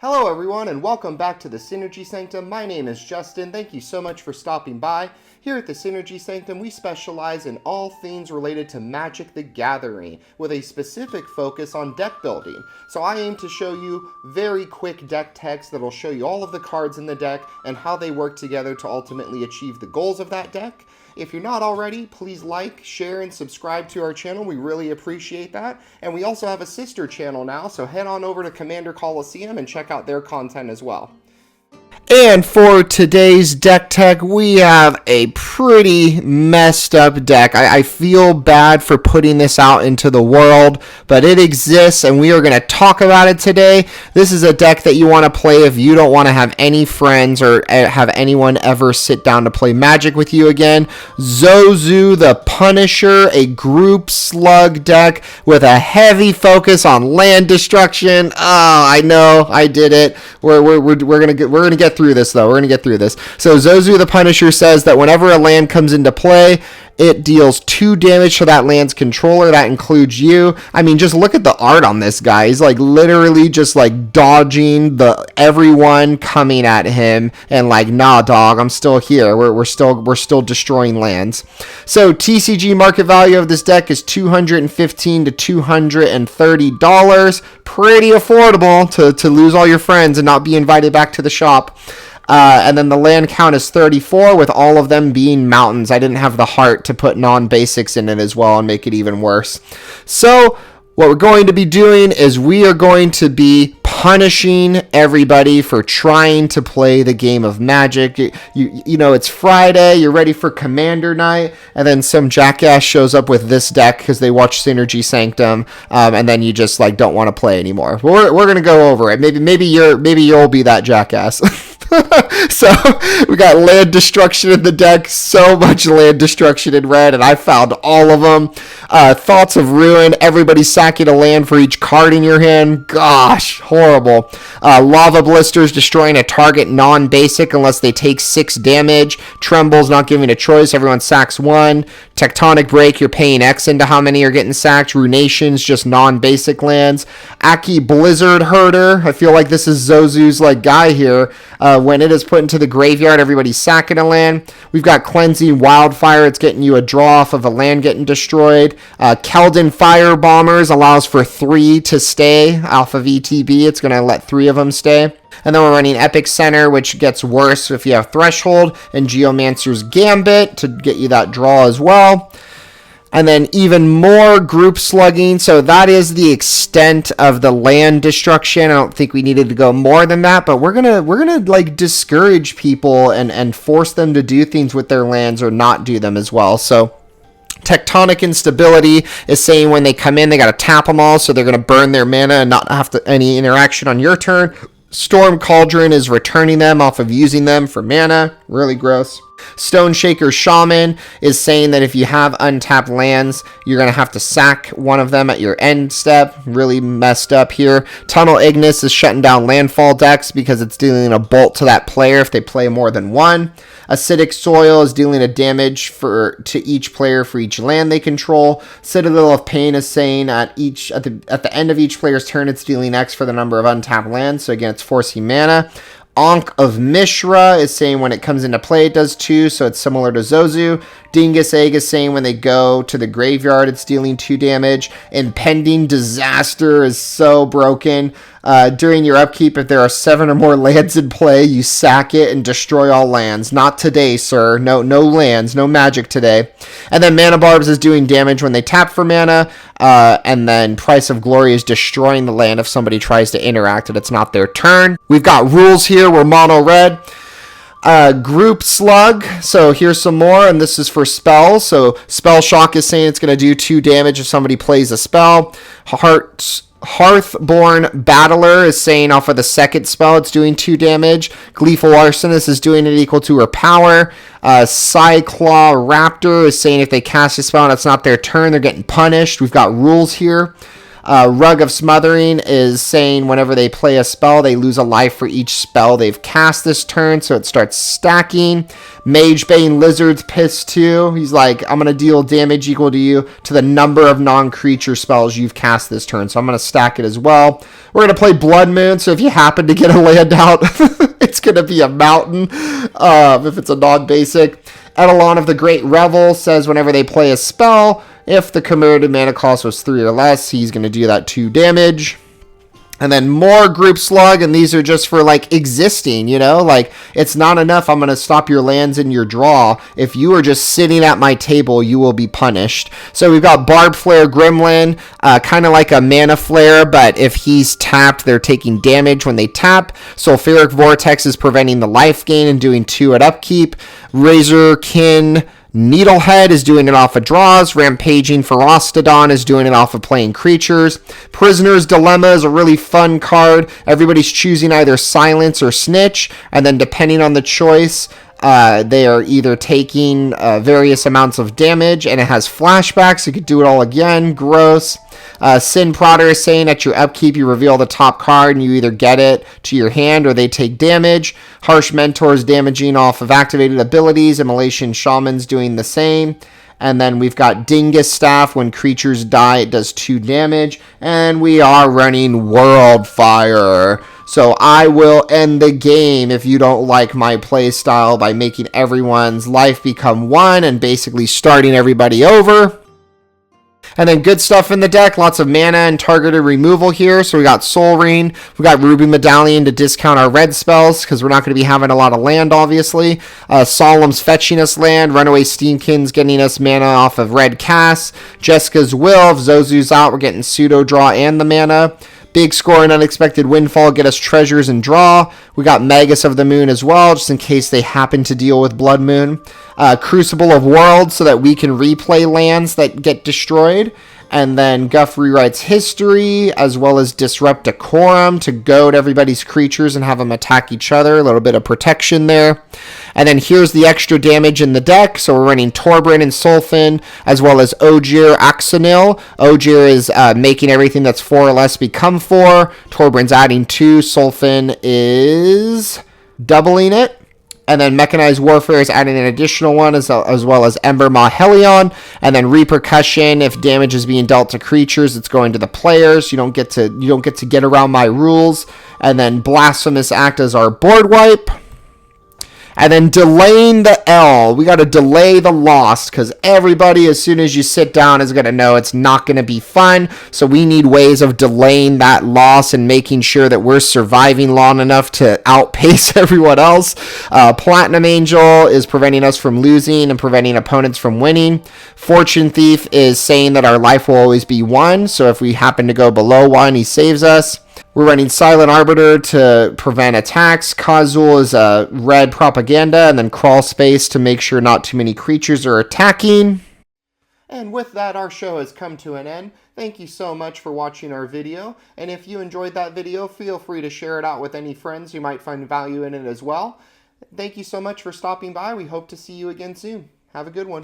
Hello everyone and welcome back to the Synergy Sanctum. My name is Justin. Thank you so much for stopping by. Here at the Synergy Sanctum, we specialize in all things related to Magic the Gathering with a specific focus on deck building. So I aim to show you very quick deck techs that'll show you all of the cards in the deck and how they work together to ultimately achieve the goals of that deck. If you're not already, please like, share, and subscribe to our channel. We really appreciate that. And we also have a sister channel now, so head on over to Commander Coliseum and check out their content as well. And for today's deck tech, we have a pretty messed up deck. I feel bad for putting this out into the world, but it exists and we are going to talk about it today. This is a deck that you want to play if you don't want to have any friends or have anyone ever sit down to play Magic with you again. Zozu the Punisher, a group slug deck with a heavy focus on land destruction. Oh, I know, I did it. We're gonna get through this though. We're gonna get through this. So Zozu the Punisher says that whenever a land comes into play, it deals 2 damage to that land's controller. That includes you. I mean, just look at the art on this guy. He's like literally just like dodging everyone coming at him and like, nah, dog, I'm still here. We're still destroying lands. So TCG market value of this deck is $215 to $230. Pretty affordable to lose all your friends and not be invited back to the shop. And then the land count is 34 with all of them being mountains. I didn't have the heart to put non-basics in it as well and make it even worse. So what we're going to be doing is we are going to be punishing everybody for trying to play the game of Magic. You know, it's Friday, you're ready for Commander Night, and then some jackass shows up with this deck because they watch Synergy Sanctum, and then you just like don't want to play anymore. We're going to go over it. Maybe you'll be that jackass. So we got land destruction in the deck, so much land destruction in red, and I found all of them. Thoughts of Ruin, everybody sacking a land for each card in your hand. Gosh, horrible. Lava Blisters, destroying a target non-basic unless they take 6 damage. Trembles, not giving a choice, everyone sacks 1. Tectonic Break, you're paying X into how many are getting sacked. Runations, just non-basic lands. Aki Blizzard Herder, I feel like this is Zozu's like guy here. When it is put into the graveyard, everybody's sacking a land. We've got Cleansing Wildfire. It's getting you a draw off of a land getting destroyed. Keldon Fire Bombers allows for 3 to stay off of ETB. It's going to let 3 of them stay. And then we're running Epic Center, which gets worse if you have Threshold, and Geomancer's Gambit to get you that draw as well. And then even more group slugging. So that is the extent of the land destruction. I don't think we needed to go more than that, but we're gonna like discourage people and force them to do things with their lands or not do them as well. So Tectonic Instability is saying when they come in, they got to tap them all, so they're going to burn their mana and not have any interaction on your turn. Storm Cauldron is returning them off of using them for mana. Really gross. Stone Shaker Shaman is saying that if you have untapped lands, you're going to have to sack one of them at your end step. Really messed up here. Tunnel Ignis is shutting down landfall decks because it's dealing a bolt to that player if they play more than 1. Acidic Soil is dealing a damage to each player for each land they control. Citadel of Pain is saying at the end of each player's turn, it's dealing X for the number of untapped lands. So again, it's forcing mana. Ankh of Mishra is saying when it comes into play, it does 2, so it's similar to Zozu. Dingus Egg is saying when they go to the graveyard, it's dealing 2 damage. Impending Disaster is so broken. During your upkeep, if there are 7 or more lands in play, you sack it and destroy all lands. Not today, sir. No lands, no magic today. And then Mana Barbs is doing damage when they tap for mana. And then Price of Glory is destroying the land if somebody tries to interact and it's not their turn. We've got rules here. We're mono red. Group Slug, so here's some more, and this is for spells. So Spell Shock is saying it's going to do 2 damage if somebody plays a spell. Hearthborn Battler is saying off of the second spell it's doing 2 damage. Gleeful Arsonist is doing it equal to her power. Psyclaw Raptor is saying if they cast a spell and it's not their turn, they're getting punished. We've got rules here. Rug of Smothering is saying whenever they play a spell, they lose a life for each spell they've cast this turn, so it starts stacking. Magebane Lizard's pissed too. He's like, I'm going to deal damage equal to you to the number of non-creature spells you've cast this turn, so I'm going to stack it as well. We're going to play Blood Moon, so if you happen to get a land out, it's going to be a mountain if it's a non-basic. Eidolon of the Great Revel says whenever they play a spell, if the commemorative mana cost was 3 or less, he's going to do that 2 damage. And then more Group Slug, and these are just for, like, existing, you know? Like, it's not enough, I'm going to stop your lands in your draw. If you are just sitting at my table, you will be punished. So we've got Barbed Flare Gremlin, kind of like a Mana Flare, but if he's tapped, they're taking damage when they tap. Sulfuric Vortex is preventing the life gain and doing 2 at upkeep. Razorkin Needlehead is doing it off of draws. Rampaging Ferostodon is doing it off of playing creatures. Prisoner's Dilemma is a really fun card. Everybody's choosing either Silence or Snitch, and then depending on the choice, they are either taking various amounts of damage, and it has flashbacks. You could do it all again. Gross. Sin Prodder is saying at your upkeep, you reveal the top card, and you either get it to your hand or they take damage. Harsh Mentor is damaging off of activated abilities. Immolation Shaman's doing the same. And then we've got Dingus Staff. When creatures die, it does 2 damage. And we are running World Fire. So I will end the game if you don't like my play style by making everyone's life become 1 and basically starting everybody over. And then good stuff in the deck, lots of mana and targeted removal here. So we got Soul Ring, we got Ruby Medallion to discount our red spells because we're not going to be having a lot of land, obviously. Solemn's fetching us land, Runaway Steamkin's getting us mana off of red casts. Jessica's Will, if Zozu's out, we're getting Pseudo Draw and the mana. Big Score and Unexpected Windfall get us treasures and draw. We got Magus of the Moon as well, just in case they happen to deal with Blood Moon. Crucible of Worlds, so that we can replay lands that get destroyed. And then Guff rewrites History, as well as Disrupt Decorum to goad everybody's creatures and have them attack each other. A little bit of protection there. And then here's the extra damage in the deck. So we're running Torbran and Sulfin, as well as Ogier Axonil. Ogier is making everything that's 4 or less become 4. Torbran's adding 2. Sulfin is doubling it. And then Mechanized Warfare is adding an additional one, as well as Ember Maw Helion. And then Repercussion, if damage is being dealt to creatures, it's going to the players. You don't get to get around my rules. And then Blasphemous Act as our board wipe. And then delaying the L. We got to delay the loss because everybody, as soon as you sit down, is going to know it's not going to be fun. So we need ways of delaying that loss and making sure that we're surviving long enough to outpace everyone else. Platinum Angel is preventing us from losing and preventing opponents from winning. Fortune Thief is saying that our life will always be 1. So if we happen to go below 1, he saves us. We're running Silent Arbiter to prevent attacks. Kazul is a red propaganda, and then Crawl Space to make sure not too many creatures are attacking. And with that, our show has come to an end. Thank you so much for watching our video. And if you enjoyed that video, feel free to share it out with any friends who might find value in it as well. Thank you so much for stopping by. We hope to see you again soon. Have a good one.